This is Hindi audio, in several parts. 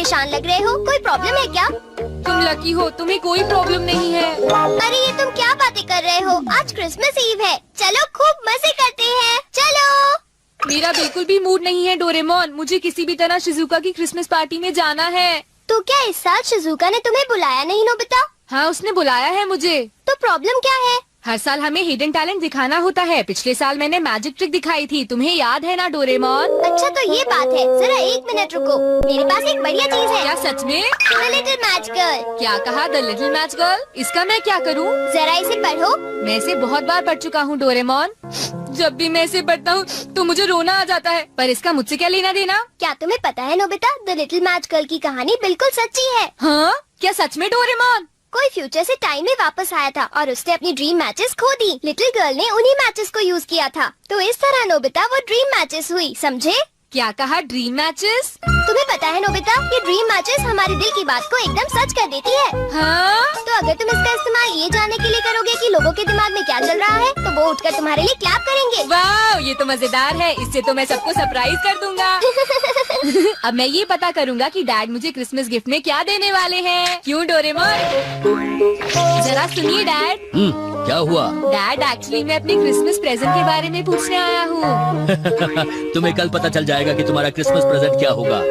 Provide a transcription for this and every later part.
परेशान लग रहे हो, कोई प्रॉब्लम है क्या? तुम लकी हो, तुम्हें कोई प्रॉब्लम नहीं है। अरे ये तुम क्या बातें कर रहे हो? आज क्रिसमस ईव है, चलो खूब मजे करते हैं, चलो। मेरा बिल्कुल भी मूड नहीं है डोरेमोन, मुझे किसी भी तरह शिजुका की क्रिसमस पार्टी में जाना है। तो क्या इस साल शिजुका ने तुम्हें बुलाया नहीं नोबिता? हाँ, उसने बुलाया है मुझे। तो प्रॉब्लम क्या है? हर साल हमें हिडन टैलेंट दिखाना होता है। पिछले साल मैंने मैजिक ट्रिक दिखाई थी, तुम्हें याद है ना डोरेमोन? अच्छा तो ये बात है, जरा एक मिनट रुको, मेरे पास एक बढ़िया चीज है। क्या सच में? The little match girl. क्या कहा? The little match girl? इसका मैं क्या करूँ? जरा इसे पढ़ो। मैं इसे बहुत बार पढ़ चुका हूँ डोरेमोन। जब भी मैं इसे पढ़ता हूँ तो मुझे रोना आ जाता है, पर इसका मुझसे क्या लेना देना? क्या तुम्हें पता है Nobita, the little match girl की कहानी बिल्कुल सच्ची है। हाँ, क्या सच में डोरेमोन? कोई फ्यूचर से टाइम में वापस आया था और उसने अपनी ड्रीम मैचेस खो दी। लिटिल गर्ल ने उन्हीं मैचेस को यूज किया था, तो इस तरह नोबिता वो ड्रीम मैचेस हुई, समझे? क्या कहा? Dream matches? तुम्हें पता है नोबिता, ये ड्रीम मैचेस हमारे दिल की बात को एकदम सच कर देती है। हाँ? तो अगर तुम इसका इस्तेमाल ये जानने के लिए करोगे कि लोगों के दिमाग में क्या चल रहा है, तो वो उठकर तुम्हारे लिए क्लैप करेंगे। वाह, ये तो मजेदार है, इससे तो मैं सबको सरप्राइज कर दूंगा। अब मैं ये पता करूंगा कि डैड मुझे क्रिसमस गिफ्ट में क्या देने वाले हैं। क्यों डोरेमोन? जरा सुनिए डैड। क्या हुआ? डैड, एक्चुअली मैं अपने क्रिसमस प्रेजेंट के बारे में पूछने आया हूँ। तुम्हें कल पता चल जाएगा कि तुम्हारा क्रिसमस प्रेजेंट क्या होगा।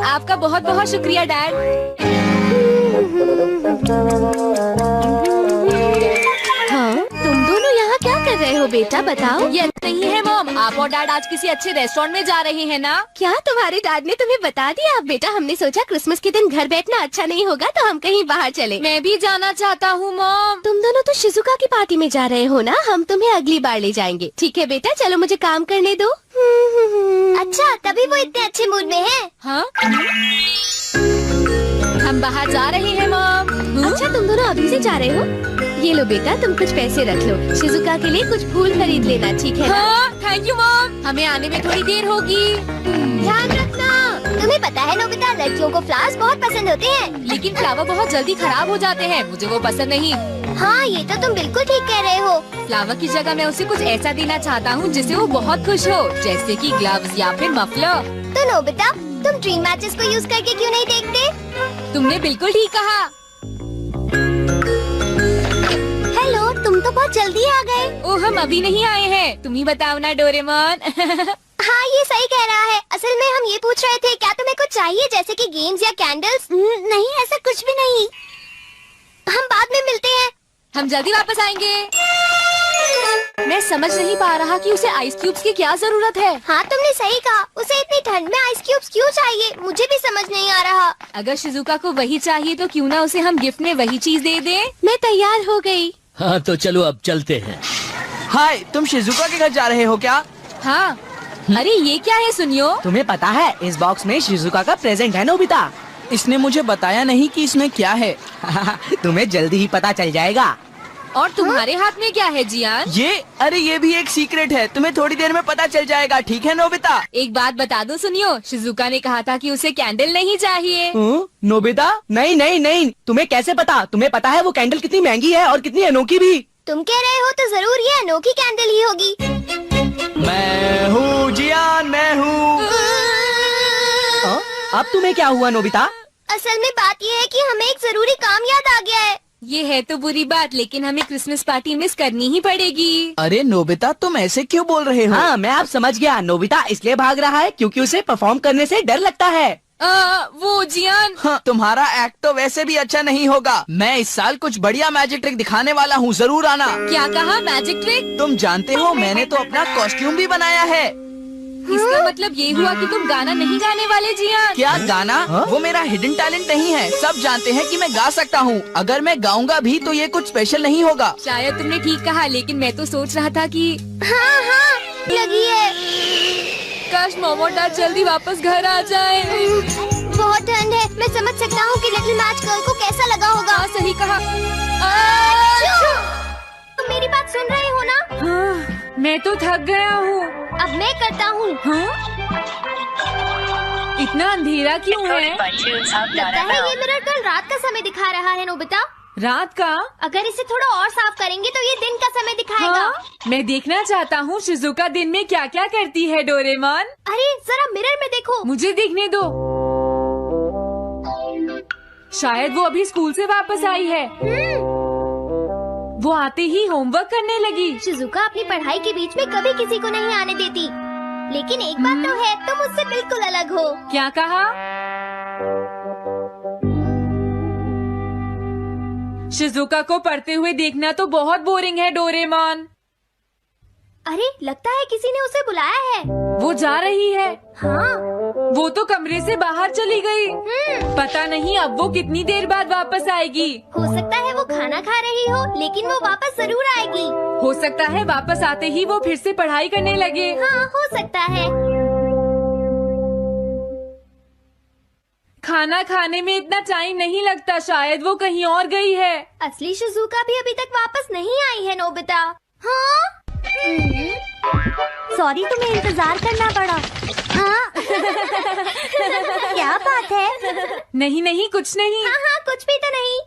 आपका बहुत बहुत शुक्रिया डैड। हाँ, तुम दोनों यहाँ क्या कर रहे हो बेटा, बताओ। ये नहीं है मॉम, आप और डैड आज किसी अच्छे रेस्टोरेंट में जा रहे हैं ना? क्या तुम्हारे डैड ने तुम्हें बता दिया? बेटा, हमने सोचा क्रिसमस के दिन घर बैठना अच्छा नहीं होगा, तो हम कहीं बाहर चले। मैं भी जाना चाहता हूँ मॉम। तुम दोनों तो शिजुका की पार्टी में जा रहे हो ना, हम तुम्हें अगली बार ले जाएंगे। ठीक है बेटा, चलो मुझे काम करने दो। अच्छा, तभी वो इतने अच्छे मूड में है। हाँ? हम बाहर जा रहे हैं मॉम। अच्छा, तुम दोनों अभी से जा रहे हो? ये लो बेटा, तुम कुछ पैसे रख लो, शिजुका के लिए कुछ फूल खरीद लेना, ठीक है ना? हाँ, थैंक यू मॉम, हमें आने में थोड़ी देर होगी। ध्यान रखना। तुम्हें पता है नोबिता, लड़कियों को फ्लावर्स बहुत पसंद होते हैं। लेकिन फ्लावर बहुत जल्दी खराब हो जाते हैं, मुझे वो पसंद नहीं। हाँ, ये तो तुम बिल्कुल ठीक कह रहे हो। फ्लावर की जगह मैं उसे कुछ ऐसा देना चाहता हूँ जिससे वो बहुत खुश हो, जैसे कि ग्लव्स या फिर मफलर। तो नोबिता, तुम ड्रीम मैचेस को यूज करके क्यों नहीं देखते? तुमने बिल्कुल ठीक कहा। हेलो, तुम तो बहुत जल्दी आ गए। ओह, हम अभी नहीं आए हैं, तुम ही बताओ ना डोरेमोन। हाँ, ये सही कह रहा है। असल में हम ये पूछ रहे थे, क्या तुम्हें कुछ चाहिए, जैसे कि गेम्स या कैंडल्स? नहीं, ऐसा कुछ भी नहीं। हम बाद में मिलते हैं। हम जल्दी वापस आएंगे। मैं समझ नहीं पा रहा कि उसे आइस क्यूब्स की क्या जरूरत है। हाँ, तुमने सही कहा, उसे इतनी ठंड में आइस क्यूब्स क्यों चाहिए, मुझे भी समझ नहीं आ रहा। अगर शिजुका को वही चाहिए तो क्यों ना उसे हम गिफ्ट में वही चीज दे दें। मैं तैयार हो गई। हाँ, तो चलो अब चलते हैं। हाय, तुम शिजुका के घर जा रहे हो क्या? हाँ। अरे ये क्या है सुनियो? तुम्हें पता है, इस बॉक्स में शिजुका का प्रेजेंट है नोबिता। इसने मुझे बताया नहीं कि इसमें क्या है। तुम्हें जल्दी ही पता चल जाएगा। और तुम्हारे हाथ में क्या है जियान? अरे ये भी एक सीक्रेट है, तुम्हें थोड़ी देर में पता चल जाएगा, ठीक है नोबिता? एक बात बता दो सुनियो, शिजुका ने कहा था कि उसे कैंडल नहीं चाहिए। नोबिता, नहीं नहीं नहीं, तुम्हें कैसे पता? तुम्हें पता है वो कैंडल कितनी महंगी है और कितनी अनोखी भी। तुम कह रहे हो तो जरूर ये अनोखी कैंडल ही होगी। मैं हूँ जियान, मैं हूँ। अब तुम्हें क्या हुआ नोबिता? असल में बात ये है कि हमें एक जरूरी काम याद आ गया है। ये है तो बुरी बात, लेकिन हमें क्रिसमस पार्टी मिस करनी ही पड़ेगी। अरे नोबिता, तुम ऐसे क्यों बोल रहे हो? हाँ, मैं अब समझ गया। नोबिता इसलिए भाग रहा है क्योंकि उसे परफॉर्म करने से डर लगता है। वो जियान। हाँ, तुम्हारा एक्ट तो वैसे भी अच्छा नहीं होगा। मैं इस साल कुछ बढ़िया मैजिक ट्रिक दिखाने वाला हूँ, जरूर आना। क्या कहा? Magic trick? तुम जानते हो, मैंने तो अपना कॉस्ट्यूम भी बनाया है। इसका मतलब ये हुआ कि तुम गाना नहीं गाने वाले जियान? क्या गाना? वो मेरा हिडन टैलेंट नहीं है, सब जानते हैं कि मैं गा सकता हूँ। अगर मैं गाऊंगा भी तो ये कुछ स्पेशल नहीं होगा। शायद तुमने ठीक कहा, लेकिन मैं तो सोच रहा था कि हाँ हाँ, लगी है। काश मॉम और डैड जल्दी वापस घर आ जाए। बहुत ठंड है, मैं समझ सकता हूँ कि लिटिल मैच गर्ल को कैसा लगा होगा। हाँ, सही कहा। तुम मेरी बात सुन रहे हो ना? हाँ, मैं तो थक गया हूँ। अब मैं करता हूँ। हाँ? इतना अंधेरा क्यों है? लगता है ये मिरर कल रात का समय दिखा रहा है नोबिता। रात का? अगर इसे थोड़ा और साफ करेंगे तो ये दिन का समय दिखाएगा। हाँ? मैं देखना चाहता हूँ शिजुका दिन में क्या क्या करती है डोरेमोन। अरे जरा मिरर में देखो। मुझे देखने दो। शायद वो अभी स्कूल से वापस आई है। वो आते ही होमवर्क करने लगी। शिजुका अपनी पढ़ाई के बीच में कभी किसी को नहीं आने देती, लेकिन एक बात तो है, तुम मुझसे बिल्कुल अलग हो। क्या कहा? शिजुका को पढ़ते हुए देखना तो बहुत बोरिंग है डोरेमोन। अरे लगता है किसी ने उसे बुलाया है। वो जा रही है। हाँ। वो तो कमरे से बाहर चली गई। पता नहीं अब वो कितनी देर बाद वापस आएगी। हो सकता है वो खाना खा रही हो, लेकिन वो वापस जरूर आएगी। हो सकता है वापस आते ही वो फिर से पढ़ाई करने लगे। हाँ, हो सकता है। खाना खाने में इतना टाइम नहीं लगता, शायद वो कहीं और गई है। असली शिजुका भी अभी तक वापस नहीं आई है नोबिता। हाँ? सॉरी, तुम्हें इंतजार करना पड़ा। हाँ? क्या बात है? नहीं नहीं, कुछ नहीं। हाँ हाँ, कुछ भी तो नहीं।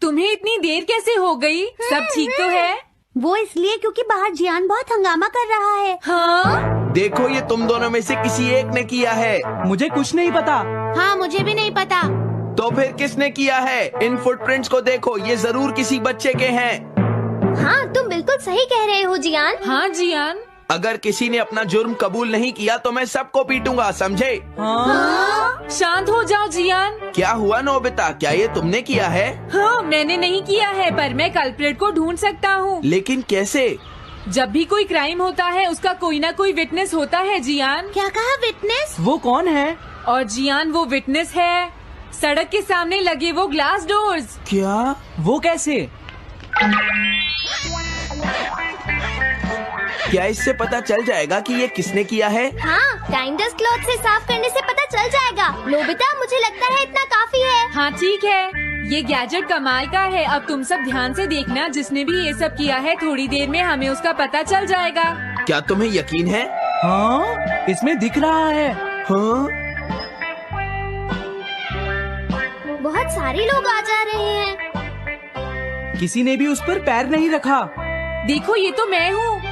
तुम्हें इतनी देर कैसे हो गई? सब ठीक तो है? वो इसलिए क्योंकि बाहर जियान बहुत हंगामा कर रहा है। हाँ? देखो, ये तुम दोनों में से किसी एक ने किया है। मुझे कुछ नहीं पता। हाँ, मुझे भी नहीं पता। तो फिर किसने किया है? इन फुटप्रिंट्स को देखो, ये जरूर किसी बच्चे के हैं। हाँ, तुम बिल्कुल सही कह रहे हो जियान। हाँ जियान। अगर किसी ने अपना जुर्म कबूल नहीं किया तो मैं सबको पीटूंगा, समझे? हाँ? शांत हो जाओ जियान। क्या हुआ नोबिता, क्या ये तुमने किया है? हाँ, मैंने नहीं किया है, पर मैं कल्प्रेट को ढूंढ सकता हूँ। लेकिन कैसे? जब भी कोई क्राइम होता है उसका कोई ना कोई विटनेस होता है जियान। क्या कहा, विटनेस? वो कौन है? और जियान वो विटनेस है। सड़क के सामने लगे वो ग्लास डोर्स। क्या? वो कैसे? क्या इससे पता चल जाएगा कि ये किसने किया है? हाँ, टाइम डस्ट क्लॉथ से साफ करने से पता चल जाएगा। नोबिता, मुझे लगता है इतना काफी है। हाँ ठीक है, ये गैजेट कमाल का है। अब तुम सब ध्यान से देखना, जिसने भी ये सब किया है थोड़ी देर में हमें उसका पता चल जाएगा। क्या तुम्हें यकीन है? हाँ, इसमें दिख रहा है। हाँ? बहुत सारे लोग आ जा रहे हैं। किसी ने भी उस पर पैर नहीं रखा। देखो, ये तो मैं हूँ।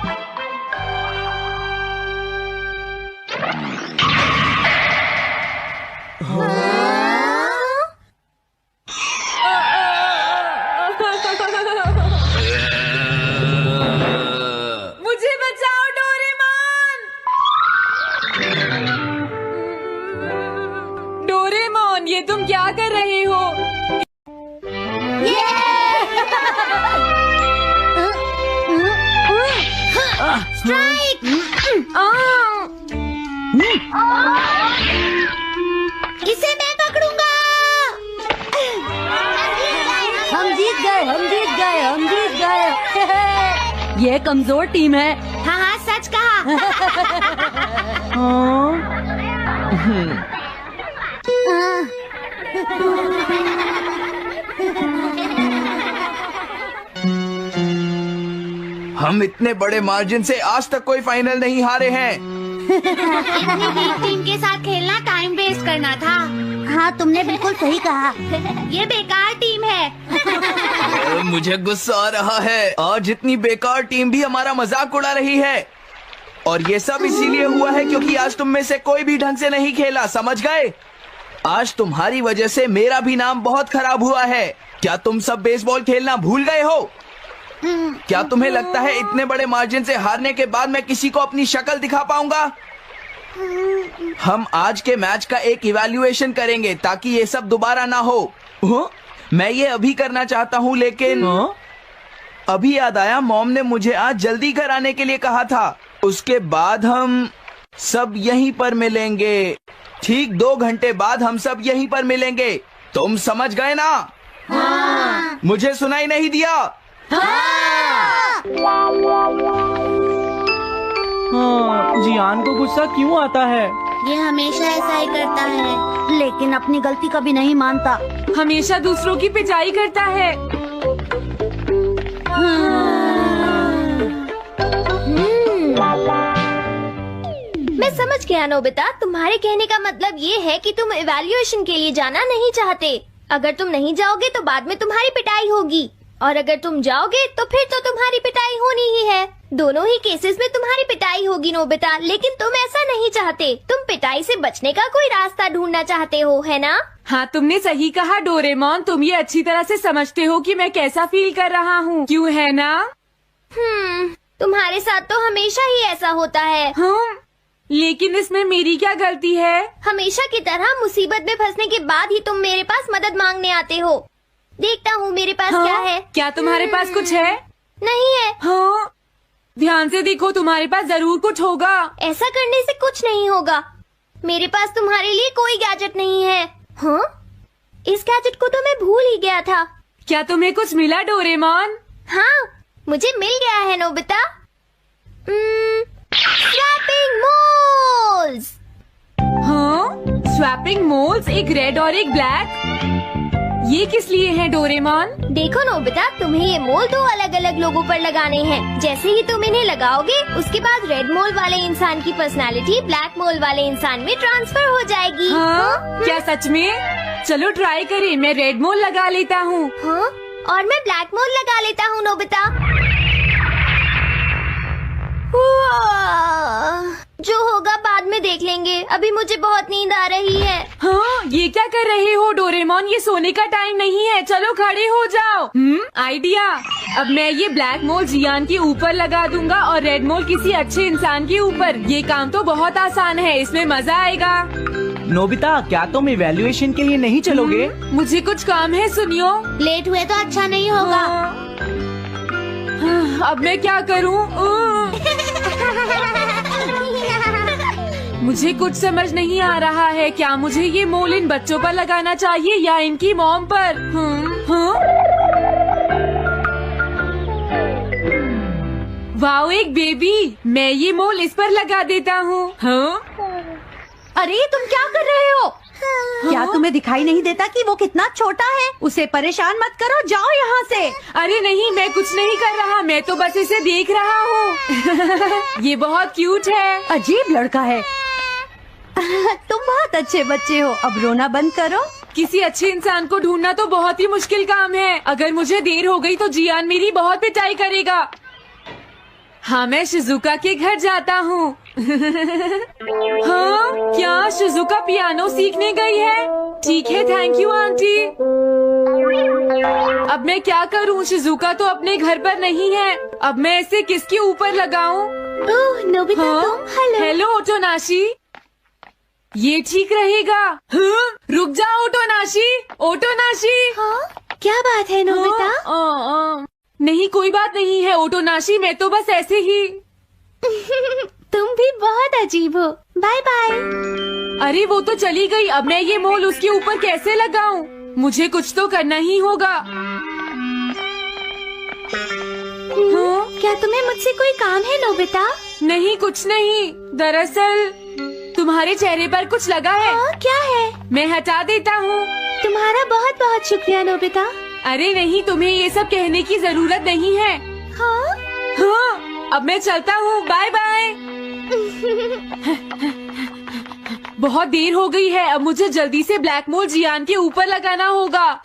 मुझे बचाओ डोरेमोन। डोरेमोन, ये तुम क्या कर रहे हो? स्ट्राइक! इसे मैं पकड़ूंगा। हम जीत गए, हम जीत गए, हम जीत गए। ये कमजोर टीम है। हाँ हाँ, सच कहा। हम इतने बड़े मार्जिन से आज तक कोई फाइनल नहीं हारे हैं। इतनी वीक टीम के साथ खेलना टाइम वेस्ट करना था। हाँ, तुमने बिल्कुल सही कहा। ये बेकार टीम है। मुझे गुस्सा आ रहा है। आज इतनी बेकार टीम भी हमारा मजाक उड़ा रही है, और ये सब इसीलिए हुआ है क्योंकि आज तुम में से कोई भी ढंग से नहीं खेला, समझ गए? आज तुम्हारी वजह से मेरा भी नाम बहुत खराब हुआ है। क्या तुम सब बेसबॉल खेलना भूल गए हो? क्या तुम्हें लगता है इतने बड़े मार्जिन से हारने के बाद मैं किसी को अपनी शक्ल दिखा पाऊंगा? हम आज के मैच का एक इवैल्यूएशन करेंगे ताकि ये सब दोबारा ना हो। मैं ये अभी करना चाहता हूँ, लेकिन अभी याद आया मॉम ने मुझे आज जल्दी घर आने के लिए कहा था। उसके बाद हम सब यहीं पर मिलेंगे। ठीक 2 घंटे बाद हम सब यहीं पर मिलेंगे। तुम समझ गए ना? हाँ। मुझे सुनाई नहीं दिया? हाँ, जियान को गुस्सा क्यों आता है? ये हमेशा ऐसा ही करता है, लेकिन अपनी गलती कभी नहीं मानता। हमेशा दूसरों की पिटाई करता है। मैं समझ गया नोबिता, तुम्हारे कहने का मतलब ये है कि तुम इवैल्यूएशन के लिए जाना नहीं चाहते। अगर तुम नहीं जाओगे तो बाद में तुम्हारी पिटाई होगी, और अगर तुम जाओगे तो फिर तो तुम्हारी पिटाई होनी ही है। दोनों ही केसेस में तुम्हारी पिटाई होगी नोबिता, लेकिन तुम ऐसा नहीं चाहते। तुम पिटाई से बचने का कोई रास्ता ढूंढना चाहते हो, है ना? हाँ, तुमने सही कहा डोरेमोन। तुम ये अच्छी तरह से समझते हो कि मैं कैसा फील कर रहा हूँ, क्यों है ना? तुम्हारे साथ तो हमेशा ही ऐसा होता है। लेकिन इसमें मेरी क्या गलती है? हमेशा की तरह मुसीबत में फंसने के बाद ही तुम मेरे पास मदद मांगने आते हो। देखता हूँ मेरे पास क्या है। क्या तुम्हारे पास कुछ है? नहीं है। हाँ, ध्यान से देखो, तुम्हारे पास जरूर कुछ होगा। ऐसा करने से कुछ नहीं होगा। मेरे पास तुम्हारे लिए कोई गैजेट नहीं है। हाँ, इस गैजेट को तो मैं भूल ही गया था। क्या तुम्हें कुछ मिला डोरेमोन? हाँ, मुझे मिल गया है नोबिता। Swapping moles. हाँ, स्वैपिंग मोल्स, एक रेड और एक ब्लैक। ये किस लिए है डोरेमोन? देखो नोबिता, तुम्हें ये मोल दो अलग अलग लोगों पर लगाने हैं। जैसे ही तुम इन्हें लगाओगे, उसके बाद रेड मोल वाले इंसान की पर्सनालिटी ब्लैक मोल वाले इंसान में ट्रांसफर हो जाएगी। हाँ? क्या सच में? चलो ट्राई करें। मैं रेड मोल लगा लेता हूँ। हाँ? और मैं ब्लैक मोल लगा लेता हूँ नोबिता। जो होगा बाद में देख लेंगे। अभी मुझे बहुत नींद आ रही है। हाँ, ये क्या कर रहे हो डोरेमोन? ये सोने का टाइम नहीं है। चलो खड़े हो जाओ। आइडिया। अब मैं ये ब्लैक मोल जियान के ऊपर लगा दूंगा और रेड मोल किसी अच्छे इंसान के ऊपर। ये काम तो बहुत आसान है, इसमें मजा आएगा। नोबिता, क्या तुम इवैल्यूएशन के लिए नहीं चलोगे? मुझे कुछ काम है, सुनियो। लेट हुए तो अच्छा नहीं होगा। अब मैं क्या करूँ? मुझे कुछ समझ नहीं आ रहा है। क्या मुझे ये मोल इन बच्चों पर लगाना चाहिए या इनकी मॉम पर? वाओ, एक बेबी। मैं ये मोल इस पर लगा देता हूँ। अरे तुम क्या कर रहे हो? क्या तुम्हें दिखाई नहीं देता कि वो कितना छोटा है? उसे परेशान मत करो, जाओ यहाँ से। अरे नहीं, मैं कुछ नहीं कर रहा। मैं तो बस इसे देख रहा हूँ। ये बहुत क्यूट है। अजीब लड़का है। तुम बहुत अच्छे बच्चे हो, अब रोना बंद करो। किसी अच्छे इंसान को ढूंढना तो बहुत ही मुश्किल काम है। अगर मुझे देर हो गई तो जियान मेरी बहुत पिटाई करेगा। हाँ, मैं शिजुका के घर जाता हूँ। हाँ, क्या शिजुका पियानो सीखने गई है? ठीक है, थैंक यू आंटी। अब मैं क्या करूँ? शिजुका तो अपने घर पर नहीं है। अब मैं इसे किसके ऊपर लगाऊं? ओह नोबिता, तुम? हेलो ओटोनाशी। ये ठीक रहेगा। रुक जाओ ओटोनाशी। ओटोनाशी। हाँ? क्या बात है नोबिता? नहीं, कोई बात नहीं है ओटोनाशी, मैं तो बस ऐसे ही। तुम भी बहुत अजीब हो। Bye bye. अरे वो तो चली गई। अब मैं ये मोल उसके ऊपर कैसे लगाऊं? मुझे कुछ तो करना ही होगा। क्या तुम्हें मुझसे कोई काम है नोबिता? नहीं, कुछ नहीं। दरअसल तुम्हारे चेहरे पर कुछ लगा है। क्या है? मैं हटा देता हूँ। तुम्हारा बहुत बहुत शुक्रिया नोबिता। अरे नहीं, तुम्हें ये सब कहने की जरूरत नहीं है। हाँ, अब मैं चलता हूँ। Bye bye. बहुत देर हो गई है। अब मुझे जल्दी से ब्लैक मोल जियान के ऊपर लगाना होगा।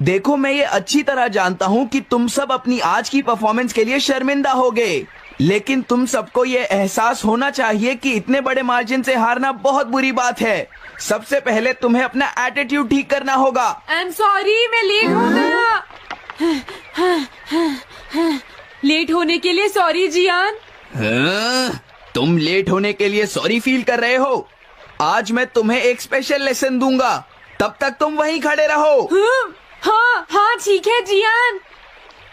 देखो, मैं ये अच्छी तरह जानता हूँ कि तुम सब अपनी आज की परफॉर्मेंस के लिए शर्मिंदा होगे, लेकिन तुम सबको ये एहसास होना चाहिए कि इतने बड़े मार्जिन से हारना बहुत बुरी बात है। सबसे पहले तुम्हें अपना एटीट्यूड ठीक करना होगा। आई एम सॉरी, मैं लेट हो गया। लेट होने के लिए सॉरी जियान। तुम लेट होने के लिए सॉरी फील कर रहे हो? आज मैं तुम्हें एक स्पेशल लेसन दूंगा, तब तक तुम वहीं खड़े रहो। हाँ, ठीक है जियान।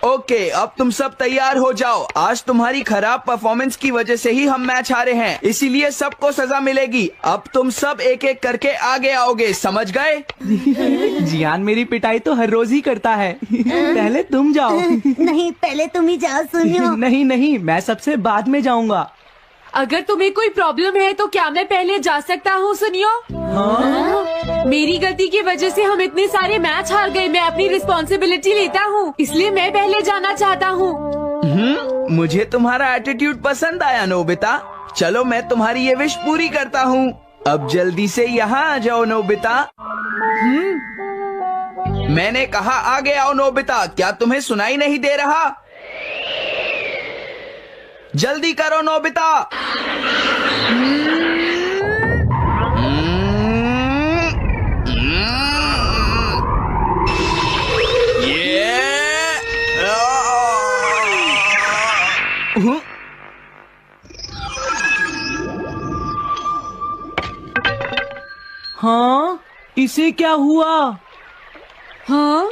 ओके, अब तुम सब तैयार हो जाओ। आज तुम्हारी खराब परफॉर्मेंस की वजह से ही हम मैच हारे हैं, इसीलिए सबको सजा मिलेगी। अब तुम सब एक एक करके आगे आओगे, समझ गए? जियान मेरी पिटाई तो हर रोज ही करता है। पहले तुम जाओ। नहीं, पहले तुम ही जाओ सुनियो। नहीं, मैं सबसे बाद में जाऊंगा। अगर तुम्हें कोई प्रॉब्लम है तो क्या मैं पहले जा सकता हूँ? सुनियो। मेरी गलती की वजह से हम इतने सारे मैच हार गए। मैं अपनी रिस्पॉन्सिबिलिटी लेता हूँ, इसलिए मैं पहले जाना चाहता हूँ। मुझे तुम्हारा एटीट्यूड पसंद आया नोबिता। चलो, मैं तुम्हारी ये विश पूरी करता हूँ। अब जल्दी से यहाँ आ जाओ नोबिता। मैंने कहा आगे आओ नोबिता। क्या तुम्हें सुनाई नहीं दे रहा? जल्दी करो नोबिता। हाँ, इसे क्या हुआ? हाँ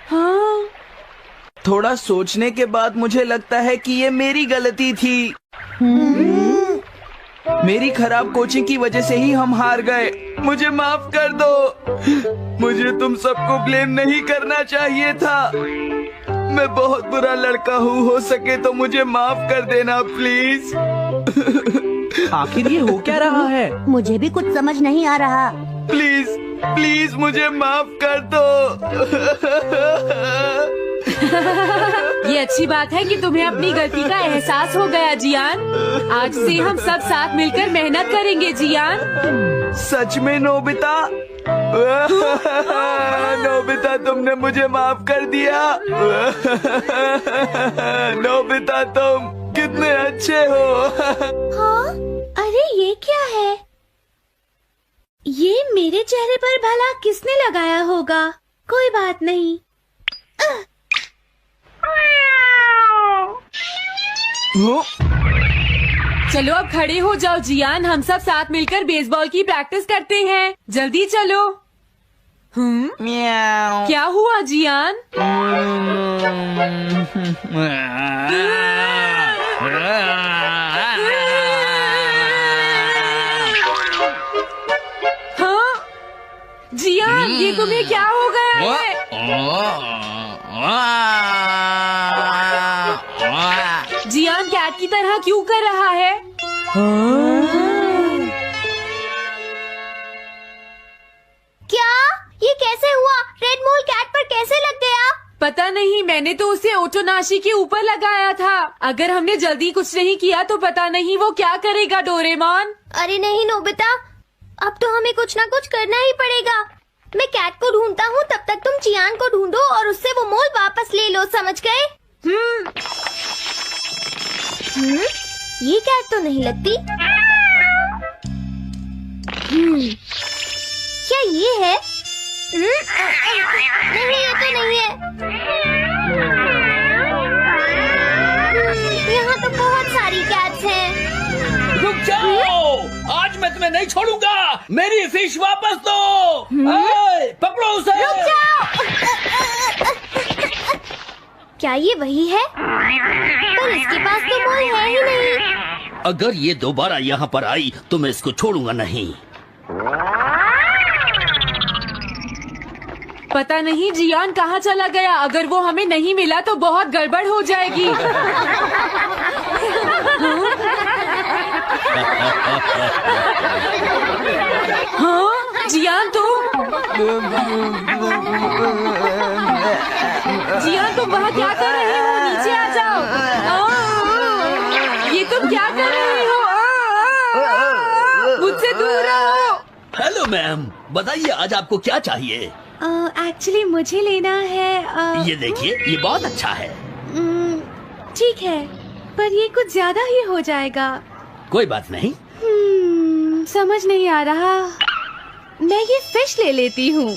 हाँ। थोड़ा सोचने के बाद मुझे लगता है कि ये मेरी गलती थी। मेरी खराब कोचिंग की वजह से ही हम हार गए। मुझे माफ कर दो। मुझे तुम सबको ब्लेम नहीं करना चाहिए था। मैं बहुत बुरा लड़का हूँ। हो सके तो मुझे माफ कर देना प्लीज। आखिर ये हो क्या रहा है? मुझे भी कुछ समझ नहीं आ रहा। प्लीज प्लीज मुझे माफ कर दो। ये अच्छी बात है कि तुम्हें अपनी गलती का एहसास हो गया जियान। आज से हम सब साथ मिलकर मेहनत करेंगे जियान। सच में नोबिता? नोबिता तुमने मुझे माफ कर दिया। नोबिता तुम कितने अच्छे हो। हाँ? अरे ये क्या है? ये मेरे चेहरे पर भला किसने लगाया होगा? कोई बात नहीं। चलो अब खड़े हो जाओ जियान। हम सब साथ मिलकर बेसबॉल की प्रैक्टिस करते हैं। जल्दी चलो। म्याऊ। क्या हुआ जियान? हाँ जियान, ये तुम्हें क्या हो गया है? जियान कैट की तरह क्यों कर रहा है? क्या? ये कैसे हुआ? रेड मोल कैट पर कैसे लग गया? पता नहीं, मैंने तो उसे ओटोनाशी के ऊपर लगाया था। अगर हमने जल्दी कुछ नहीं किया तो पता नहीं वो क्या करेगा डोरेमोन। अरे नहीं नोबिता, अब तो हमें कुछ ना कुछ करना ही पड़ेगा। मैं कैट को ढूंढता हूँ, तब तक तुम चियान को ढूंढो और उससे वो मोल वापस ले लो, समझ गए? ये कैट तो नहीं लगती। क्या ये है? नहीं, ये तो नहीं है। यहाँ तो बहुत सारी कैट्स हैं। रुक जाओ, आज मैं तुम्हें नहीं छोड़ूंगा। मेरी फिश वापस दो। पकड़ो उसे। रुक जाओ। क्या ये वही है? पर इसके पास तो मोल है ही नहीं। अगर ये दोबारा यहाँ पर आई तो मैं इसको छोड़ूंगा नहीं। पता नहीं जियान कहाँ चला गया। अगर वो हमें नहीं मिला तो बहुत गड़बड़ हो जाएगी। हाँ जियान तुम वहाँ क्या कर रहे हो? नीचे आ जाओ। ये तुम क्या कर रहे हो? मुझसे दूर रहो। हेलो मैम, बताइए आज आपको क्या चाहिए? एक्चुअली मुझे लेना है ये देखिए, ये बहुत अच्छा है। ठीक है, पर ये कुछ ज्यादा ही हो जाएगा। कोई बात नहीं। समझ नहीं आ रहा। मैं ये फिश ले लेती हूँ।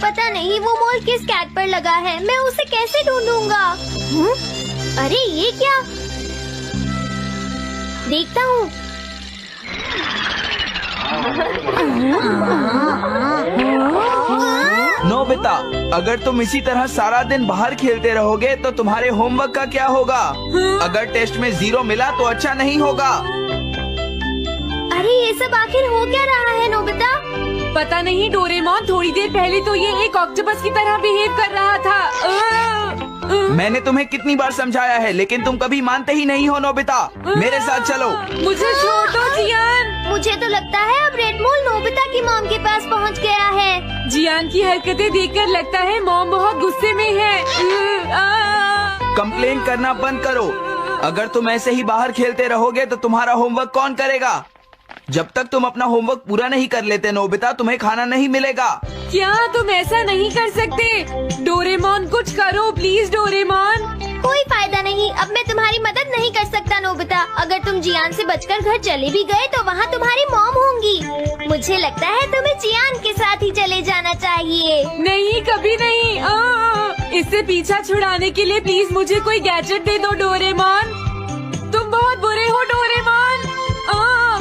पता नहीं वो मोल किस कैट पर लगा है। मैं उसे कैसे ढूंढूंगा? अरे ये क्या? देखता हूँ। नोबिता, अगर तुम इसी तरह सारा दिन बाहर खेलते रहोगे तो तुम्हारे होमवर्क का क्या होगा? अगर टेस्ट में 0 मिला तो अच्छा नहीं होगा। अरे ये सब आखिर हो क्या रहा है नोबिता? पता नहीं डोरेमोन, थोड़ी देर पहले तो ये एक ऑक्टोपस की तरह बिहेव कर रहा था। मैंने तुम्हें कितनी बार समझाया है, लेकिन तुम कभी मानते ही नहीं हो नोबिता। मेरे साथ चलो। मुझे छोड़ दो जियान। मुझे तो लगता है अब रेड मोल नोबिता की मॉम के पास पहुंच गया है। जियान की हरकतें देखकर लगता है मॉम बहुत गुस्से में है। कंप्लेन करना बंद करो। अगर तुम ऐसे ही बाहर खेलते रहोगे तो तुम्हारा होमवर्क कौन करेगा? जब तक तुम अपना होमवर्क पूरा नहीं कर लेते नोबिता, तुम्हें खाना नहीं मिलेगा। क्या तुम ऐसा नहीं कर सकते? डोरेमोन कुछ करो प्लीज डोरेमोन। कोई फायदा नहीं, अब मैं तुम्हारी मदद नहीं कर सकता नोबिता। अगर तुम जियान से बचकर घर चले भी गए तो वहाँ तुम्हारी मॉम होंगी। मुझे लगता है तुम्हें जियान के साथ ही चले जाना चाहिए। नहीं, कभी नहीं। इससे पीछा छुड़ाने के लिए प्लीज मुझे कोई गैजेट दे दो डोरेमोन। तुम बहुत बुरे हो डोरेमोन।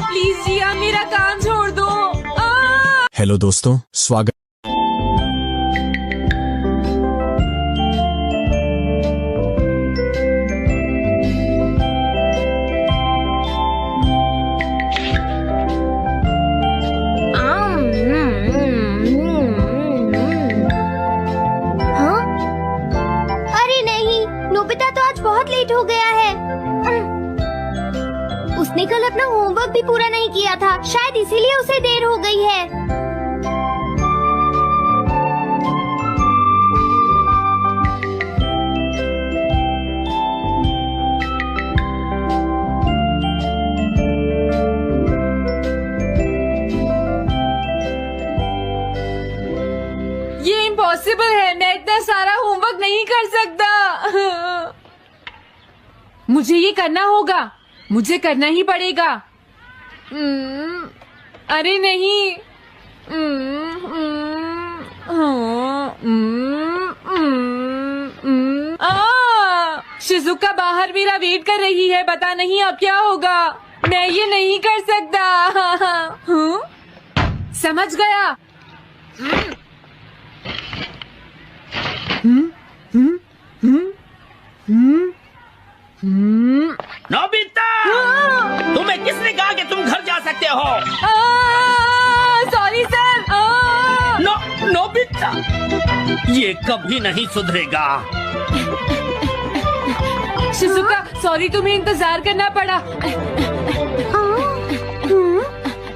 प्लीज जियान मेरा काम छोड़ दो। हेलो दोस्तों, स्वागत। हाँ? अरे नहीं, नोबिता तो आज बहुत लेट हो गया है। उसने कल अपना होमवर्क भी पूरा नहीं किया था, शायद इसीलिए उसे देर हो गई है। ये इम्पॉसिबल है, मैं इतना सारा होमवर्क नहीं कर सकता। मुझे ये करना होगा, मुझे करना ही पड़ेगा। अरे नहीं। शिजुका बाहर मेरा वेट कर रही है, पता नहीं अब क्या होगा। मैं ये नहीं कर सकता। समझ गया। नोबिता, तुम्हें किसने कहा कि तुम घर जा सकते हो? Sorry sir. नोबिता, ये कभी नहीं सुधरेगा। शिजुका सॉरी, तुम्हें इंतजार करना पड़ा।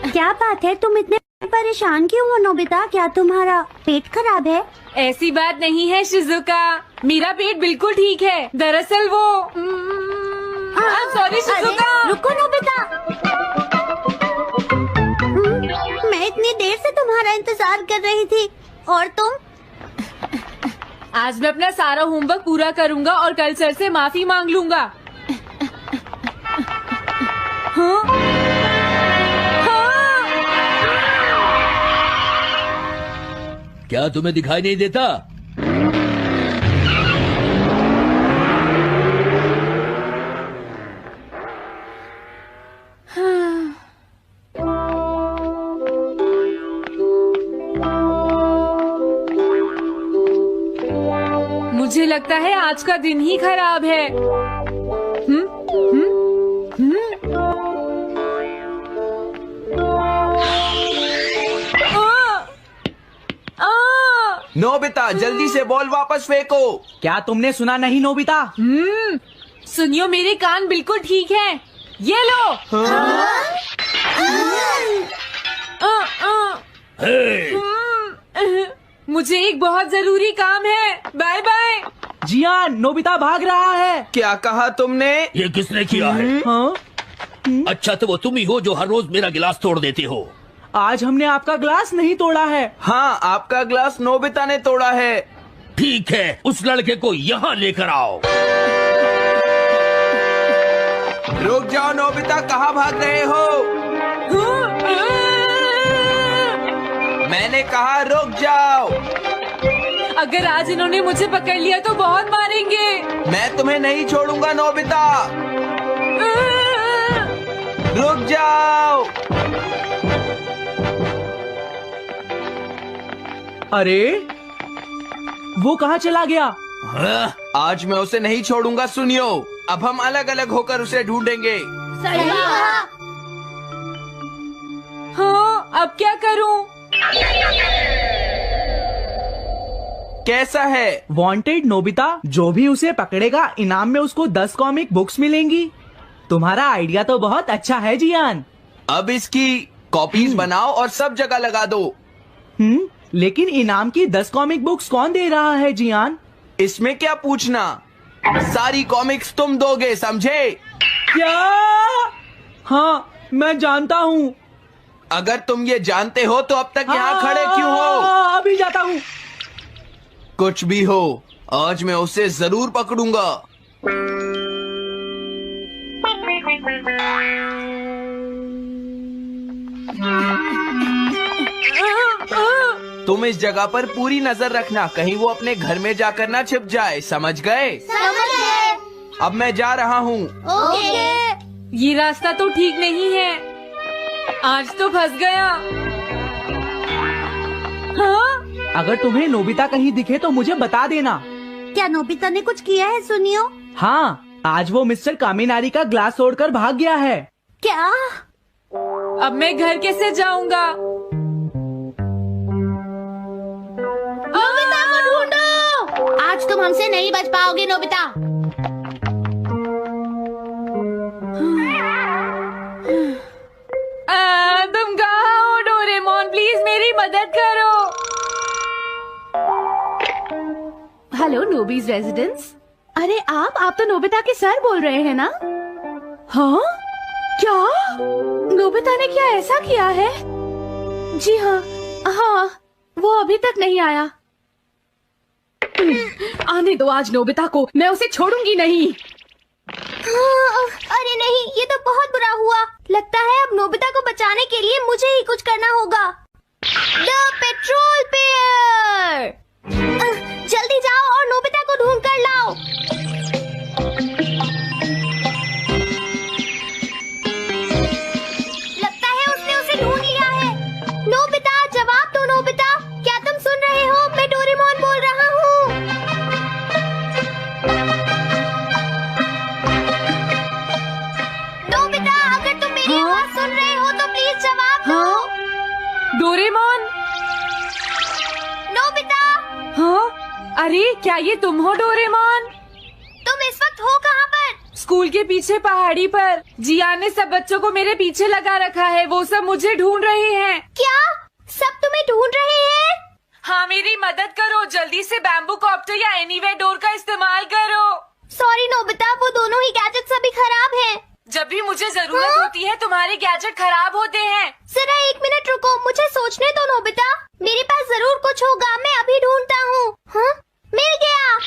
क्या बात है, तुम इतने परेशान क्यों हो नोबिता? क्या तुम्हारा पेट खराब है? ऐसी बात नहीं है शिजुका, मेरा पेट बिल्कुल ठीक है। दरअसल वो सॉरी शिजुका। रुको नोबिता। मैं इतनी देर से तुम्हारा इंतजार कर रही थी और तुम? आज मैं अपना सारा होमवर्क पूरा करूंगा और कल सर से माफी मांग लूंगा। हाँ? हाँ? क्या तुम्हें दिखाई नहीं देता? मुझे लगता है आज का दिन ही खराब है। नोबिता, जल्दी से बॉल वापस फेंको। क्या तुमने सुना नहीं नोबिता? सुनियो, मेरे कान बिल्कुल ठीक हैं। ये लो। मुझे एक बहुत जरूरी काम है। Bye bye. जियान, नोबिता भाग रहा है। क्या कहा तुमने? ये किसने किया है? हाँ? अच्छा, तो वो तुम ही हो जो हर रोज मेरा गिलास तोड़ देते हो। आज हमने आपका ग्लास नहीं तोड़ा है। हाँ, आपका ग्लास नोबिता ने तोड़ा है। ठीक है, उस लड़के को यहाँ लेकर आओ। रुक जाओ नोबिता, कहाँ भाग रहे हो? मैंने कहा रुक जाओ। अगर आज इन्होंने मुझे पकड़ लिया तो बहुत मारेंगे। मैं तुम्हें नहीं छोड़ूंगा नोबिता। रुक जाओ। अरे वो कहाँ चला गया? आज मैं उसे नहीं छोड़ूंगा। सुनियो, अब हम अलग अलग होकर उसे ढूंढेंगे। सही कहा। हाँ, अब क्या करूं? कैसा है? वांटेड नोबिता, जो भी उसे पकड़ेगा इनाम में उसको 10 कॉमिक बुक्स मिलेंगी। तुम्हारा आइडिया तो बहुत अच्छा है जियान। अब इसकी कॉपीज बनाओ और सब जगह लगा दो। लेकिन इनाम की 10 कॉमिक बुक्स कौन दे रहा है जियान? इसमें क्या पूछना, सारी कॉमिक्स तुम दोगे, समझे? क्या? हाँ, मैं जानता हूँ। अगर तुम ये जानते हो तो अब तक यहाँ खड़े क्यों हो? अभी जाता हूँ। कुछ भी हो, आज मैं उसे जरूर पकड़ूंगा। तुम इस जगह पर पूरी नजर रखना, कहीं वो अपने घर में जाकर ना छिप जाए, समझ गए? समझ गए। अब मैं जा रहा हूँ। ओके। ये रास्ता तो ठीक नहीं है, आज तो फंस गया। हाँ? अगर तुम्हें नोबिता कहीं दिखे तो मुझे बता देना। क्या नोबिता ने कुछ किया है सुनियो? हाँ, आज वो मिस्टर कामिनारी का ग्लास तोड़कर भाग गया है। क्या? अब मैं घर कैसे जाऊंगा? नोबिता को ढूंढो। आज तुम हमसे नहीं बच पाओगे नोबिता। तुम कहाँ हो डोरेमोन? प्लीज मेरी मदद करो। Hello Nobi's residence. अरे आप तो नोबिता के सर बोल रहे हैं ना? हाँ? क्या? नोबिता ने क्या ऐसा किया है? जी हाँ, हाँ, वो अभी तक नहीं आया। आने दो आज नोबिता को, मैं उसे छोड़ूंगी नहीं। अरे नहीं, ये तो बहुत बुरा हुआ। लगता है अब नोबिता को बचाने के लिए मुझे ही कुछ करना होगा। द पेट्रोल पेयर, जल्दी जाओ और नोबिता को ढूंढ कर लाओ। लगता है उसने उसे ढूंढ लिया है। नोबिता, जवाब दो नोबिता, क्या तुम सुन रहे हो? मैं डोरेमोन बोल रहा हूँ। नोबिता, अगर तुम मेरी आवाज सुन रहे हो तो प्लीज जवाब दो। डोरेमोन? नोबिता, हाँ? अरे क्या ये तुम हो डोरेमोन? तुम इस वक्त हो कहाँ पर? स्कूल के पीछे पहाड़ी पर। जियान ने सब बच्चों को मेरे पीछे लगा रखा है, वो सब मुझे ढूंढ रहे हैं। क्या? सब तुम्हें ढूंढ रहे हैं? हाँ, मेरी मदद करो, जल्दी से बैम्बू कॉप्टर या एनीवेयर डोर का इस्तेमाल करो। सॉरी नोबिता, वो दोनों ही गैजेट्स अभी खराब हैं। जब भी मुझे जरूरत होती है तुम्हारे गैजेट खराब होते हैं। जरा 1 मिनट रुको, मुझे सोचने दो नोबिता। मेरे पास जरूर कुछ होगा, मैं अभी ढूंढता हूँ। हाँ? मिल गया।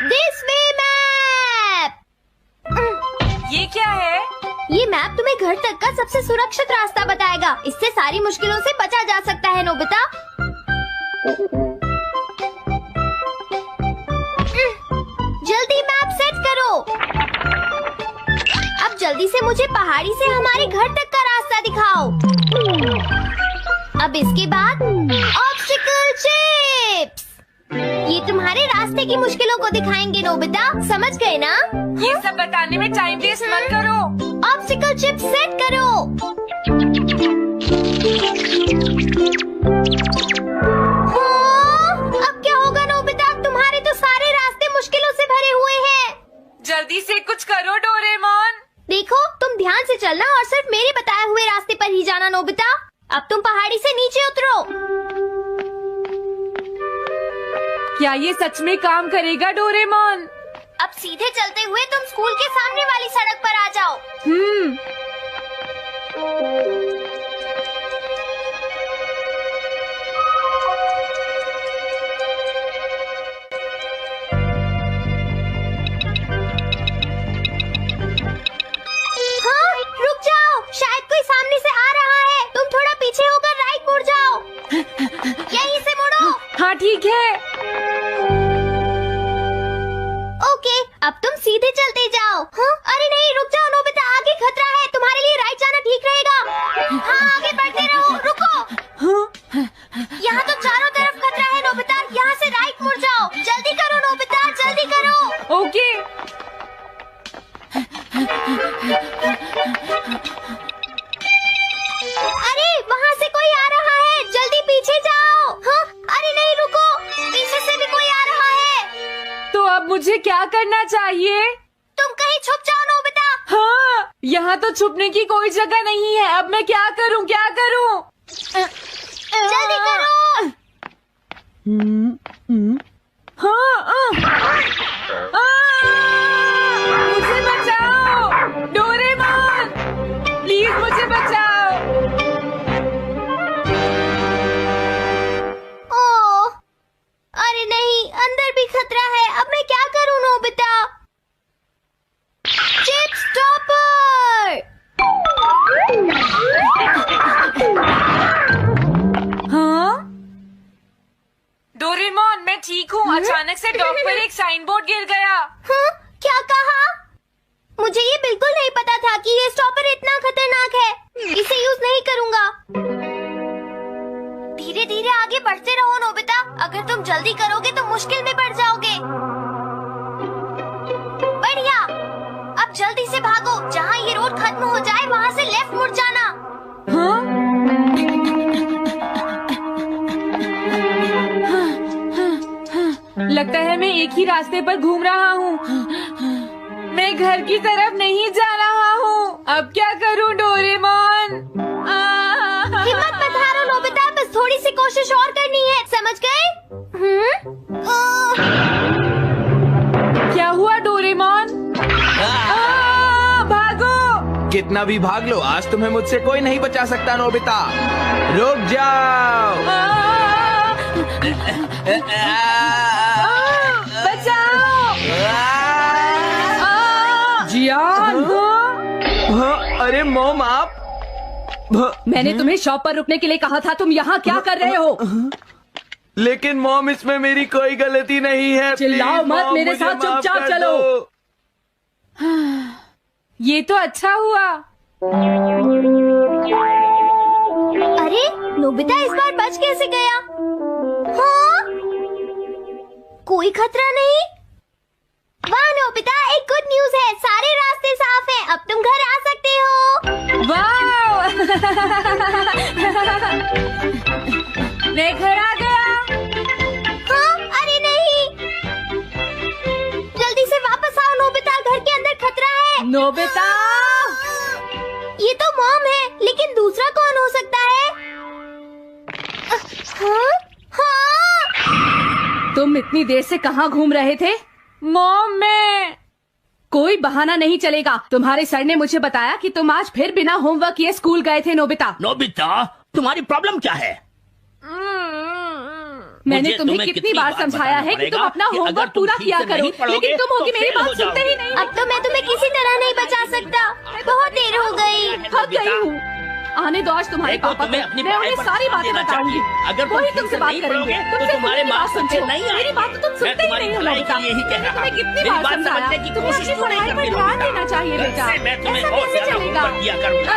This way map. ये क्या है? ये मैप तुम्हें घर तक का सबसे सुरक्षित रास्ता बताएगा। इससे सारी मुश्किलों से बचा जा सकता है नोबिता। जल्दी मैप सेट करो। अब जल्दी से मुझे पहाड़ी से हमारे घर तक का रास्ता दिखाओ। अब इसके बाद ऑब्स्टिकल चिप्स, ये तुम्हारे रास्ते की मुश्किलों को दिखाएंगे नोबिता, समझ गए ना? ये सब बताने में टाइम वेस्ट मत करो। ऑब्स्टिकल चिप्स सेट करो। हाँ, अब क्या होगा नोबिता? तुम्हारे तो सारे रास्ते मुश्किलों से भरे हुए हैं। जल्दी से कुछ करो डोरेमोन। देखो, तुम ध्यान से चलना और सिर्फ मेरे बताए हुए रास्ते पर ही जाना नोबिता। अब तुम पहाड़ी से नीचे उतरो। क्या ये सच में काम करेगा डोरेमोन? अब सीधे चलते हुए तुम स्कूल के सामने वाली सड़क पर आ जाओ। हाँ, रुक जाओ, शायद कोई सामने से आ रहा है। तुम थोड़ा पीछे होकर राइट मुड़ जाओ। यहीं से मुड़ो। हाँ ठीक है। ओके, अब तुम सीधे चलते जाओ। हाँ? अरे नहीं, रुक जाओ नोबिता, आगे खतरा है। तुम्हारे लिए राइट जाना ठीक रहेगा। हाँ, आगे बढ़ते रहो। रुको, यहाँ तो चारों तरफ खतरा है नोबिता, यहाँ से राइट मुड़ जाओ। जल्दी करो नोबिता, जल्दी करो। ओके। अरे वहाँ से कोई आ रहा है, जल्दी पीछे जाओ। हाँ? अरे नहीं, रुको, पीछे से भी कोई आ रहा है। तो अब मुझे क्या करना चाहिए? तुम कहीं छुप जाओ नोबिता। हाँ, यहाँ तो छुपने की कोई जगह नहीं है। अब मैं क्या करूँ, क्या करूँ? जल्दी करो। हाँ, मुझे बचाओ डोरेमोन, प्लीज मुझे बचाओ। ओह, अरे नहीं, अंदर भी खतरा है। अब मैं क्या करूँ नोबिता? डोरेमोन मैं ठीक हूँ। अचानक से डॉक पर एक साइन बोर्ड गिर गया। हाँ? क्या कहा? मुझे ये बिल्कुल नहीं पता था कि ये स्टॉपर इतना खतरनाक है। इसे यूज नहीं करूँगा। धीरे धीरे आगे बढ़ते रहो नोबिता। अगर तुम जल्दी करोगे तो मुश्किल में पड़ जाओगे। बढ़िया। अब जल्दी से भागो। जहाँ ये रोड खत्म हो जाए वहाँ से लेफ्ट मुड़ जाना। हाँ? लगता है मैं एक ही रास्ते पर घूम रहा हूँ। मैं घर की तरफ नहीं जा रहा हूँ। अब क्या करूँ डोरेमोन? हिम्मत मत हारो नोबिता, बस थोड़ी सी कोशिश और करनी है, समझ गए? क्या हुआ डोरेमोन? भागो! कितना भी भाग लो, आज तुम्हें मुझसे कोई नहीं बचा सकता नोबिता। रुक जाओ। बचाओ! जियान! अरे मॉम आप। मैंने तुम्हें शॉप पर रुकने के लिए कहा था, तुम यहाँ क्या कर रहे हो? लेकिन मॉम इसमें मेरी कोई गलती नहीं है। चिल्लाओ प्लीज, मत, मॉम, मेरे मुझे साथ माफ चुपचाप कर चलो। दो। ये तो अच्छा हुआ। अरे नोबिता इस बार बच कैसे गया? हाँ? कोई खतरा नहीं? वाह नोबिता, एक गुड न्यूज है, सारे रास्ते साफ हैं, अब तुम घर आ सकते हो। वाह! मैं घर आ गया। हाँ? अरे नहीं, जल्दी से वापस आओ नोबिता, घर के अंदर खतरा है। नोबिता! ये तो मॉम है, लेकिन दूसरा कौन हो सकता है? हाँ? हाँ? तुम इतनी देर से कहाँ घूम रहे थे? मॉम मैं... कोई बहाना नहीं चलेगा। तुम्हारे सर ने मुझे बताया कि तुम आज फिर बिना होमवर्क किए स्कूल गए थे नोबिता। नोबिता, तुम्हारी प्रॉब्लम क्या है? मैंने तुम्हें कितनी बार समझाया है कि तुम अपना होमवर्क पूरा किया करो, लेकिन तुम होगी मेरी बात सुनते ही नहीं। अब तो मैं तुम्हें किसी तरह नहीं बचा सकता, बहुत देर हो गई। थक गई हूँ। आने दो आज तुम्हारे पापा को, मैं उन्हें सारी बातें बताऊंगी। अगर वही तुमसे बात करेंगे। तुमसे तुम्हारे बात मार्क्स सुनते अच्छे हो, नहीं मेरी आएंगे। बात तो तुम सुनते ही नहीं हो नोबिता। यही कह रहा तुम्हें कितनी मेरी बार बात समझाया? समझने की तुम्हें कोशिश अपनी क्यों नहीं पढ़ाई पर करती ध्यान नोबिता? देना चाहिए बेटा। मैं तुम्हें ऐसा और कैसे ज्यादा चलेगा? होमवर्क किया करूंगा।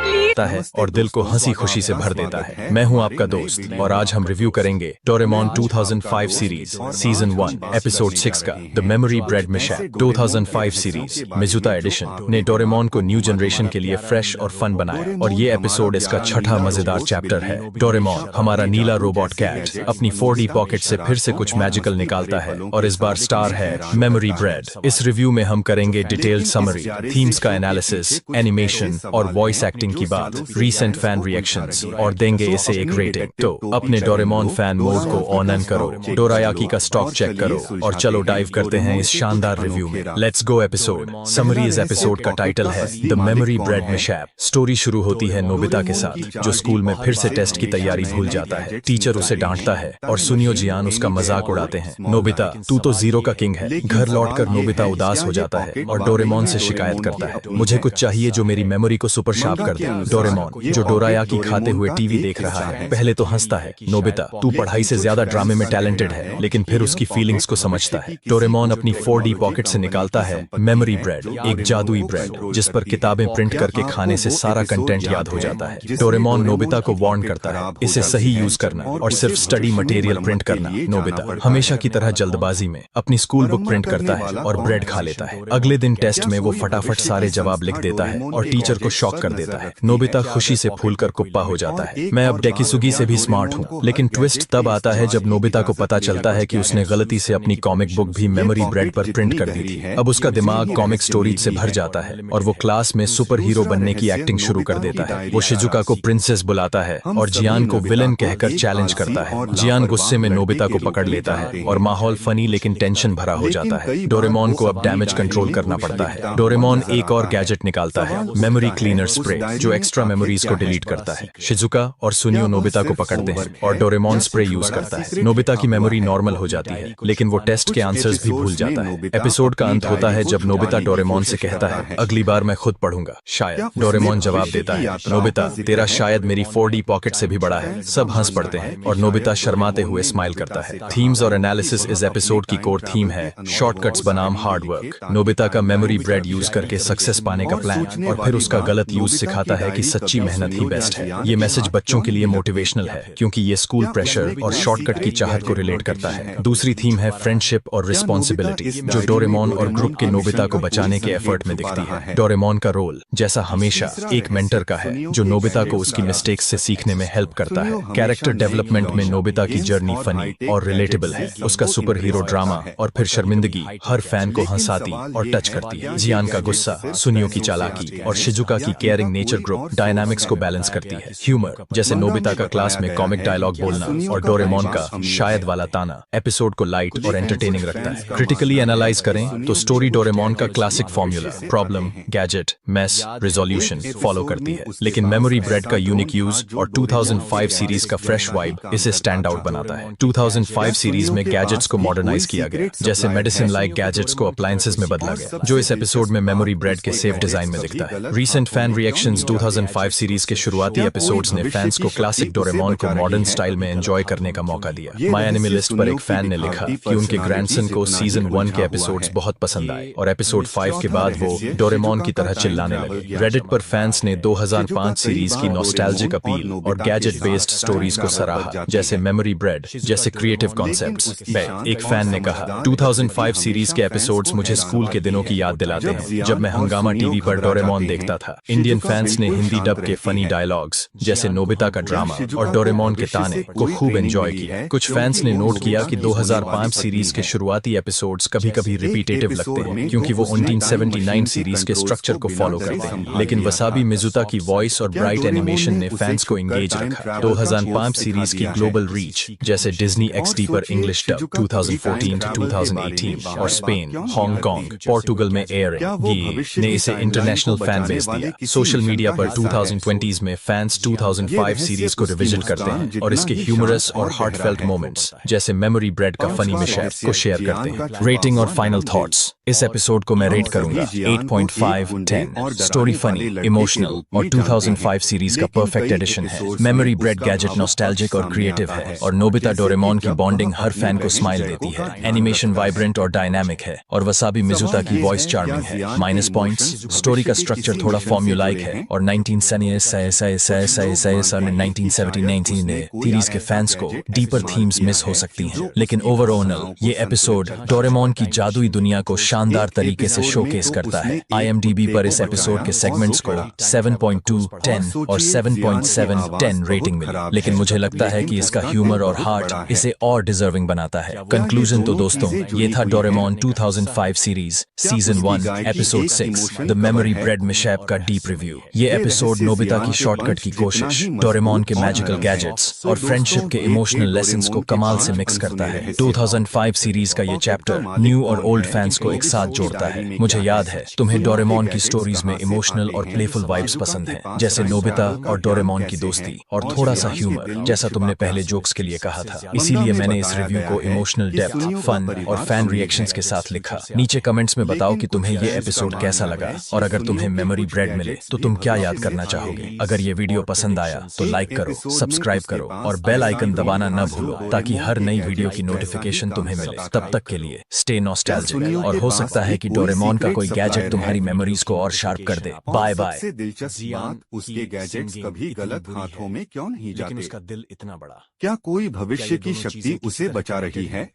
प्लीज है और दिल को हंसी खुशी से भर देता है। मैं हूं आपका दोस्त और आज हम रिव्यू करेंगे डोरेमोन 2005 सीरीज सीजन 1 एपिसोड 6 का the memory bread mishap. 2005 series Mizuta edition ने डोरेमोन को न्यू जनरेशन के लिए फ्रेश और फन बनाया और ये एपिसोड इसका छठा मजेदार चैप्टर है। डोरेमोन हमारा नीला रोबोट कैट अपनी 4D पॉकेट से फिर से कुछ मैजिकल निकालता है और इस बार स्टार है मेमोरी ब्रेड। इस रिव्यू में हम करेंगे डिटेल्ड समरी, थीम्स का एनालिसिस, एनिमेशन और वॉइस एक्टिंग की बात, रीसेंट फैन रिएक्शंस और देंगे इसे एक रेटिंग। तो अपने डोरेमोन फैन मोड को ऑन ऑन करो, डोरायाकी का स्टॉक चेक करो और चलो डाइव करते हैं इस शानदार रिव्यू में। Let's go episode summary. इस एपिसोड का टाइटल है the memory bread mishap. Story शुरू होती है नोबिता के साथ जो स्कूल में फिर से टेस्ट की तैयारी भूल जाता है। टीचर उसे डांटता है और सुनियो जियान उसका मजाक उड़ाते हैं। नोबिता तू तो जीरो का किंग है। घर लौटकर नोबिता उदास हो जाता है और डोरेमोन से शिकायत करता है, मुझे कुछ चाहिए जो मेरी मेमोरी को सुपर शार्प कर दे। डोरेमोन जो डोरायाकी खाते हुए टीवी देख रहा है पहले तो हंसता है, नोबिता तू पढ़ाई से ज्यादा ड्रामे में टैलेंटेड है, लेकिन फिर उसकी फीलिंग्स को समझता है। डोरेमोन अपनी 4D पॉकेट से निकालता है मेमोरी ब्रेड, एक जादुई ब्रेड जिस पर किताबें प्रिंट करके खाने से सारा कंटेंट याद हो जाता है। डोरेमोन नोबिता को वार्न करता है इसे सही यूज करना और सिर्फ स्टडी मटेरियल प्रिंट करना। नोबिता हमेशा की तरह जल्दबाजी में अपनी स्कूल बुक प्रिंट करता है और ब्रेड खा लेता है। अगले दिन टेस्ट में वो फटाफट सारे जवाब लिख देता है और टीचर को शॉक कर देता है। नोबिता खुशी से फूलकर कुप्पा हो जाता है। मैं अब डेकिसुगी से भी स्मार्ट हूँ, लेकिन ट्विस्ट तब आता है जब नोबिता को पता चलता है कि उसने गलती से अपनी कॉमिक बुक भी मेमोरी ब्रेड पर प्रिंट कर दी थी। अब उसका दिमाग कॉमिक स्टोरीज से भर जाता है और वो क्लास में सुपर हीरो बनने की एक्टिंग शुरू कर देता है। वो शिजुका को प्रिंसेस बुलाता है और जियान को विलन कहकर चैलेंज करता है। जियान गुस्से में नोबिता को पकड़ लेता है और माहौल फनी लेकिन टेंशन भरा हो जाता है। डोरेमोन को अब डैमेज कंट्रोल करना पड़ता है। डोरेमोन एक और गैजेट निकालता है, मेमोरी क्लीनर स्प्रे। जो एक्स्ट्रा मेमोरीज को डिलीट करता है। शिजुका और सुनियो नोबिता को पकड़ते हैं और डोरेमोन स्प्रे यूज करता है। नोबिता की मेमोरी नॉर्मल हो जाती है, लेकिन वो टेस्ट के आंसर्स भी भूल जाता है। एपिसोड का अंत होता है जब नोबिता डोरेमोन से कहता है, अगली बार मैं खुद पढ़ूंगा शायद। डोरेमोन जवाब देता है, नोबिता तेरा शायद मेरी 4D पॉकेट से भी बड़ा है। सब हंस पड़ते हैं और नोबिता शर्माते हुए स्माइल करता है। थीम्स और एनालिसिस इस एपिसोड की कोर थीम है, शॉर्टकट्स बनाम हार्ड वर्क। नोबिता का मेमोरी ब्रेड यूज करके सक्सेस पाने का प्लान और फिर उसका गलत यूज सिखाता है कि सच्ची मेहनत ही बेस्ट है। ये मैसेज बच्चों के लिए मोटिवेशनल है क्योंकि ये स्कूल प्रेशर और शॉर्टकट की चाहत को रिलेट करता है। दूसरी थीम है फ्रेंडशिप और रिस्पॉन्सिबिलिटी, जो डोरेमोन और ग्रुप के नोबिता को बचाने के एफर्ट में दिखती है। डोरेमोन का रोल जैसा हमेशा एक मेंटर का है, जो नोबिता को उसकी मिस्टेक्स से सीखने में हेल्प करता है। कैरेक्टर डेवलपमेंट में नोबिता की जर्नी फनी और रिलेटेबल है। उसका सुपर हीरो ड्रामा और फिर शर्मिंदगी हर फैन को हंसाती और टच करती है। जियान का गुस्सा, सुनियो की चालाकी और शिजुका की केयरिंग नेचर ग्रुप डायनामिक्स को बैलेंस करती है। ह्यूमर जैसे नोबिता का क्लास में कॉमिक डायलॉग बोलना और डोरेमोन का शायद वाला ताना एपिसोड को लाइट और एंटरटेनिंग रखता है। क्रिटिकली एनालाइज करें तो स्टोरी डोरेमोन का classic formula problem, gadget, mess, resolution follow करती है, लेकिन मेमोरी ब्रेड का यूनिक यूज और 2005 सीरीज का फ्रेश वाइब इसे स्टैंड आउट बनाता है। 2005 सीरीज में गैजेट्स को मॉडर्नाइज किया गया, जैसे मेडिसिन लाइक गैजेट्स को अप्लायंसेस में बदला गया, जो इस एपिसोड में मेमोरी ब्रेड के सेफ डिजाइन में दिखता है। रीसेंट फैन रिएक्शंस 2005 सीरीज के शुरुआती एपिसोड्स ने फैंस को क्लासिक डोरेमोन को मॉडर्न स्टाइल में एंजॉय करने का मौका दिया। माय एनिमे लिस्ट पर एक फैन ने लिखा कि उनके ग्रैंडसन को सीजन 1 के एपिसोड्स बहुत पसंद आए और एपिसोड 5 के बाद वो डोरेमोन की तरह चिल्लाने लगे। रेडिट पर फैंस ने 2005 सीरीज की नॉस्टैल्जिक अपील और गैजेट बेस्ड स्टोरीज को सराहा, जैसे मेमोरी ब्रेड जैसे क्रिएटिव कॉन्सेप्ट्स। एक फैन ने कहा, 2005 सीरीज के एपिसोड्स मुझे स्कूल के दिनों की याद दिलाते हैं जब मैं हंगामा टीवी पर डोरेमोन देखता था। इंडियन फैंस ने हिंदी डब के फनी डायलॉग्स जैसे नोबिता का ड्रामा और डोरेमोन के ताने को खूब एंजॉय किया। कुछ फैंस ने नोट किया कि 2005 सीरीज के शुरुआती एपिसोड्स कभी-कभी रिपीटेटिव लगते हैं क्योंकि वो 1979 सीरीज के स्ट्रक्चर को फॉलो करते हैं, लेकिन वसाबी मिजुता की वॉइस और ब्राइट एनिमेशन ने फैंस को एंगेज रखा। 2005 सीरीज की ग्लोबल रीच जैसे डिज्नी XD पर इंग्लिश डब 2014 to 2018 और स्पेन, हांगकांग, पोर्टुगल में एयरिंग ने इसे इंटरनेशनल फैन बेस दिया। सोशल मीडिया पर 2020s में फैंस 2005 सीरीज को रिविजिट करते हैं और इसके ह्यूमरस और हार्टफेल्ट मोमेंट्स जैसे मेमोरी ब्रेड का फनी मिशैप को शेयर करते हैं। रेटिंग और फाइनल थॉट्स, इस एपिसोड को मैं रेट करूंगा 8.5/10। स्टोरी फनी, इमोशनल और 2005 सीरीज का परफेक्ट एडिशन है। मेमोरी ब्रेड गैजेट नॉस्टैल्जिक और क्रिएटिव है और नोबिता डोरेमोन की बॉन्डिंग हर फैन को स्माइल देती है। एनिमेशन वाइब्रेंट और डायनामिक है और वसाबी मिजुता की वॉइस चार्मिंग है। माइनस पॉइंट्स, स्टोरी का स्ट्रक्चर थोड़ा फॉर्म्यूलाइक है और 1979 ने सीरीज के फैंस को डीपर थीम्स मिस हो सकती हैं, लेकिन ओवरऑल ये एपिसोड डोरेमोन की जादुई दुनिया को शानदार तरीके से शोकेस करता है। IMDb पर इस एपिसोड के सेगमेंट्स को 7.2/10 और 7.7/10 रेटिंग मिली, लेकिन मुझे लगता है कि इसका ह्यूमर और हार्ट इसे और डिजर्विंग बनाता है। कंक्लूजन तो दोस्तों ये था Doraemon 2005 series season 1 episode 6 the memory bread mishap का डीप रिव्यू। ये एपिसोड नोबिता की शॉर्टकट की कोशिश, डोरेमोन के मैजिकल गैजेट्स और फ्रेंडशिप के इमोशनल लेसन्स को कमाल से मिक्स करता है। 2005 सीरीज का ये चैप्टर न्यू और ओल्ड फैंस को एक साथ जोड़ता है। मुझे याद है तुम्हें डोरेमोन की स्टोरीज में इमोशनल और प्लेफुल वाइब्स पसंद हैं, जैसे नोबिता और डोरेमोन की दोस्ती और थोड़ा सा ह्यूमर जैसा तुमने पहले जोक्स के लिए कहा था। इसीलिए मैंने इस रिव्यू को इमोशनल डेप्थ, फन और फैन रिएक्शंस के साथ लिखा। नीचे कमेंट्स में बताओ कि तुम्हें ये एपिसोड कैसा लगा और अगर तुम्हें मेमोरी ब्रेड मिले तो तुम क्या याद करना चाहोगे। अगर ये वीडियो पसंद आया तो लाइक करो, सब्सक्राइब करो और बेल आइकन दबाना न भूलो ताकि हर नई वीडियो की नोटिफिकेशन तुम्हें मिले। तब तक के लिए स्टे नॉस्टैल्जिक और हो सकता है कि डोरेमोन का कोई गैजेट तुम्हारी मेमोरीज को और शार्प कर दे। Bye bye. सबसे दिलचस्प बात, उसके गैजेट्स कभी गलत हाथों में क्यों नहीं जाते? उसका दिल इतना बड़ा, क्या कोई भविष्य की शक्ति उसे बचा रही है?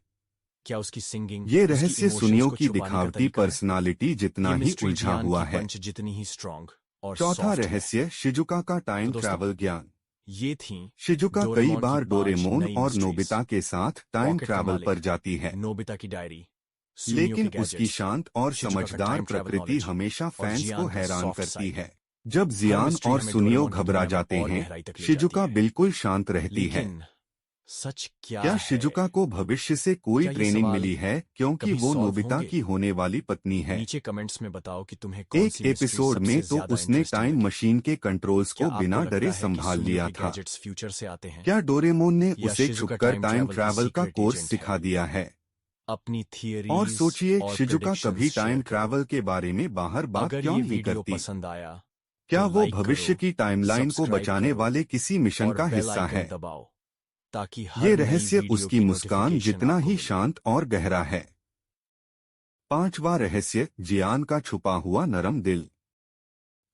क्या उसकी सिंगिंग, ये रहस्य सुनियो की दिखावटी पर्सनालिटी जितना ही उलझा हुआ है जितनी ही स्ट्रॉन्ग और चौथा रहस्य शिजुका का टाइम ट्रैवल ज्ञान। ये थी शिजुका कई बार डोरेमोन और नोबिता के साथ टाइम ट्रैवल पर जाती है, नोबिता की डायरी, लेकिन उसकी शांत और समझदार प्रकृति हमेशा फैंस को हैरान करती है। जब जियान और सुनियो घबरा जाते हैं, शिजुका बिल्कुल शांत रहती है। सच क्या क्या है? शिजुका को भविष्य से कोई क्या ये ट्रेनिंग सवाल मिली है क्योंकि कभी वो solve नोबिता होंगे? की होने वाली पत्नी है। नीचे कमेंट्स में बताओ कि तुम्हें कौन एक सी mystery एपिसोड सबसे में तो ज्यादा उसने interesting टाइम लगी? मशीन के कंट्रोल्स क्या को आपको बिना लगता डरे है कि संभाल सुनियो लिया के था? गैजेट्स फ्यूचर से आते हैं? क्या डोरेमोन ने या उसे शिजुका छुपकर टाइम टाइम ट्रैवल ट्रैवल का सीक्रेट कोर्स एजेंट सिखा है? दिया है? अपनी थियरी और सोचिए शिजुका कभी टाइम ट्रैवल के बारे में बाहर बात अगर क्यों ये नहीं वीडियो करती? पसंद आया क्या तो वो लाइक भविष्य करो, की टाइमलाइन को सब्सक्राइब बचाने करो वाले किसी मिशन और का बेल हिस्सा आइकन है? दबाओ ताकि हर ये नई रहस्य वीडियो उसकी की मुस्कान नोटिफिकेशन जितना आपको ही मिले। शांत और गहरा है। 5वां रहस्य, जियान का छुपा हुआ नरम दिल।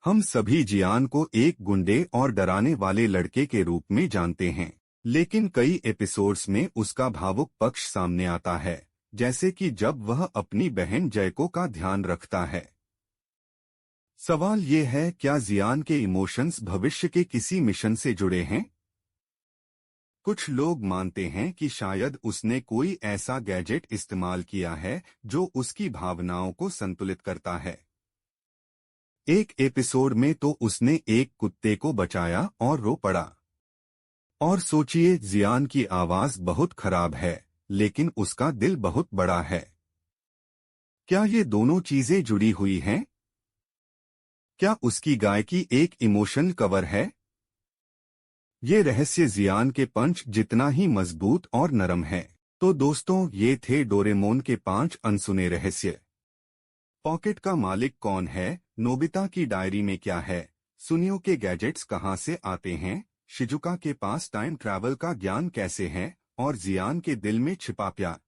हम सभी जियान को एक गुंडे और डराने वाले लड़के के रूप में जानते हैं, लेकिन कई एपिसोड्स में उसका भावुक पक्ष सामने आता है, जैसे कि जब वह अपनी बहन जयको का ध्यान रखता है। सवाल ये है, क्या जियान के इमोशंस भविष्य के किसी मिशन से जुड़े हैं? कुछ लोग मानते हैं कि शायद उसने कोई ऐसा गैजेट इस्तेमाल किया है जो उसकी भावनाओं को संतुलित करता है। एक एपिसोड में तो उसने एक कुत्ते को बचाया और रो पड़ा। और सोचिए, जियान की आवाज बहुत खराब है, लेकिन उसका दिल बहुत बड़ा है। क्या ये दोनों चीजें जुड़ी हुई हैं? क्या उसकी गायकी एक इमोशन कवर है? ये रहस्य जियान के पंच जितना ही मजबूत और नरम है। तो दोस्तों, ये थे डोरेमोन के 5 अनसुने रहस्य। पॉकेट का मालिक कौन है? नोबिता की डायरी में क्या है? सुनियो के गैजेट्स कहां से आते हैं? शिजुका के पास टाइम ट्रैवल का ज्ञान कैसे है? और जियान के दिल में छिपा प्यार